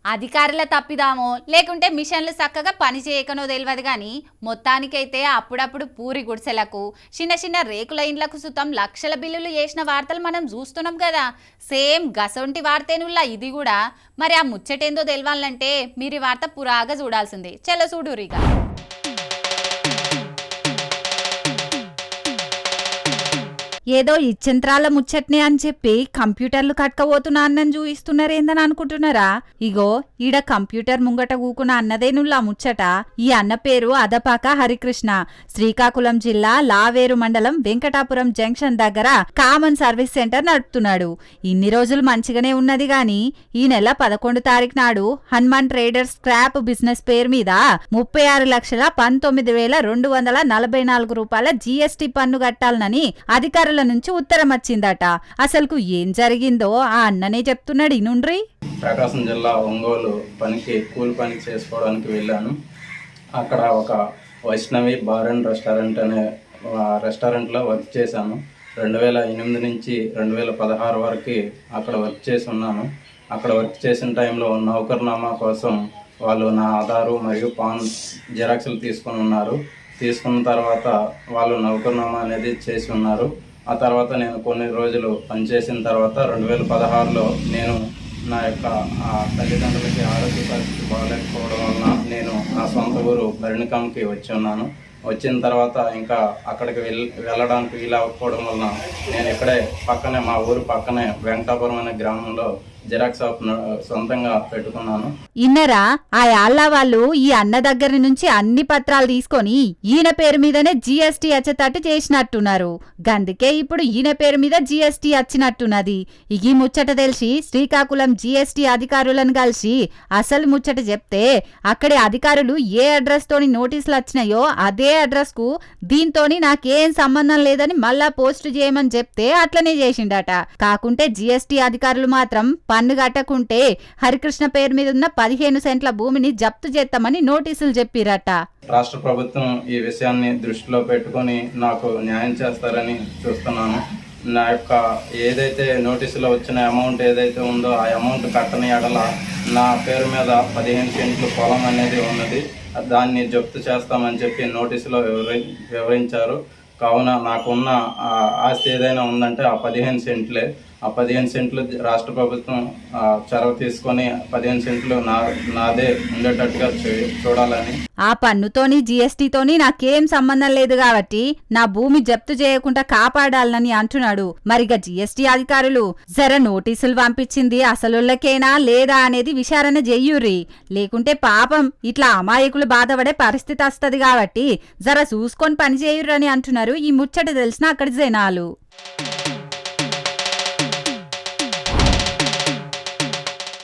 అధికారుల తప్పిదామో లేకుంటే మిషన్లు చక్కగా పని చేయకనో తెలియదు కానీ మొత్తానికైతే అప్పుడప్పుడు పూరి గుడిసెలకు చిన్న చిన్న రేకుల ఇండ్లకు సుతం లక్షల బిల్లులు చేసిన వార్తలు మనం చూస్తున్నాం కదా. సేమ్ గసొంటి వార్తేనుల్లా ఇది కూడా. మరి ఆ ముచ్చటేందో తెలియాలంటే మీరు ఈ వార్త పురాగా చూడాల్సిందే. చలో చూడురిగా. ఏదో ఇచ్చంత్రాల ముచ్చట్నే అని చెప్పి కంప్యూటర్లు కట్టుకపోతున్న అన్నని చూయిస్తున్నారేందని అనుకుంటున్నారా? ఇగో ఈడ కంప్యూటర్ ముంగట కూకున్న అన్నదేనుల్లా ముచ్చట. ఈ అన్న పేరు అదపాక హరికృష్ణ. శ్రీకాకుళం జిల్లా లావేరు మండలం వెంకటాపురం జంక్షన్ దగ్గర కామన్ సర్వీస్ సెంటర్ నడుపుతున్నాడు. ఇన్ని రోజులు మంచిగానే ఉన్నది గాని ఈ నెల 11 తారీఖు నాడు హనుమాన్ ట్రేడర్స్ స్క్రాప్ బిజినెస్ పేరు మీద 36,19,244 రూపాయల జీఎస్టీ పన్ను కట్టాలనని అధికారులు నుంచి ఉత్తరం వచ్చిందట. అసలుకు ఏం జరిగిందో ఆ అన్ననే చెప్తున్నాడు. ఇనుండ్రి. ప్రకాశం జిల్లా ఒంగోలు కూలి పని చేసుకోవడానికి వెళ్ళాను. అక్కడ ఒక వైష్ణవి బార్ అండ్ రెస్టారెంట్ అనే రెస్టారెంట్లో వర్క్ చేశాను. 2008 నుంచి 2016 వరకు అక్కడ వర్క్ చేసి ఉన్నాను. అక్కడ వర్క్ చేసిన టైంలో నౌకర్నామా కోసం వాళ్ళు నా ఆధారు మరియు పాన్ జిరాక్స్లు తీసుకుని ఉన్నారు. తీసుకున్న తర్వాత వాళ్ళు నౌకర్నామా అనేది చేసి ఉన్నారు. ఆ తర్వాత నేను కొన్ని రోజులు పనిచేసిన తర్వాత 2016లో నేను నా యొక్క తల్లిదండ్రులకి ఆరోగ్య పరిస్థితి బాగాలేకపోవడం వలన నేను నా సొంత ఊరు భరణికంకి వచ్చి ఉన్నాను. వచ్చిన తర్వాత ఇంకా అక్కడికి వెళ్ళడానికి వీలవ్వకపోవడం వలన నేను ఇక్కడే పక్కనే మా ఊరు పక్కనే వెంకటాపురం అనే గ్రామంలో జిరాక్స్ షాప్ సొంతంగా పెట్టుకున్నాను. ఇన్నరా ఆ యాళ్ళ వాళ్ళు ఈ అన్న దగ్గర నుంచి అన్ని పత్రాలు తీసుకొని ఈయన పేరు మీదనే జీఎస్టీ వచ్చేటట్టు చేసినట్టున్నారు. గందుకే ఇప్పుడు ఈయన పేరు మీద జీఎస్టీ వచ్చినట్టున్నది. ఈ ముచ్చట తెలిసి శ్రీకాకుళం జీఎస్టీ అధికారులను కలిసి అసలు ముచ్చట చెప్తే అక్కడి అధికారులు ఏ అడ్రస్ తోని నోటీసులు వచ్చినాయో అదే అడ్రస్ కు దీంతోని నాకేం సంబంధం లేదని మళ్ళా పోస్ట్ చేయమని చెప్తే అట్లనే చేసిండట. కాకుంటే జీఎస్టీ అధికారులు మాత్రం పన్ను కట్టకుంటే హరికృష్ణ పేరు మీద ఉన్న 15 సెంట్ల భూమిని జప్తు చేస్తామని నోటీసులు చెప్పిరట. రాష్ట్ర ప్రభుత్వం ఈ విషయాన్ని దృష్టిలో పెట్టుకొని నాకు న్యాయం చేస్తారని చూస్తున్నాను. నా యొక్క ఏదైతే నోటీసులో వచ్చిన అమౌంట్ ఏదైతే ఉందో ఆ అమౌంట్ కట్టని ఎడల నా పేరు మీద 15 సెంట్లు పొలం అనేది ఉన్నది. దాన్ని జప్తు చేస్తామని చెప్పి నోటీసులో వివరించారు. కావున నాకున్న ఆస్తి ఏదైనా ఉందంటే ఆ 15 సెంట్లే. ఆ 15 సెంట్లు రాష్ట్ర ప్రభుత్వం చొరవ తీసుకొని 15 సెంట్లు నాదే ఉండేటట్టుగా చూడాలని. ఆ పన్నుతోని జీఎస్టీతోని నాకేం సంబంధం లేదు కాబట్టి నా భూమి జప్తు చేయకుండా కాపాడాలని అంటున్నాడు. మరిగా జీఎస్టీ అధికారులు జర నోటీసులు పంపించింది అసలుళ్ళకేనా లేదా అనేది విచారణ చెయ్యుర్రి. లేకుంటే పాపం ఇట్లా అమాయకులు బాధపడే పరిస్థితి వస్తది కాబట్టి జర చూసుకొని పని చేయుర్రని అంటున్నారు ఈ ముచ్చట తెలిసిన అక్కడి జనాలు.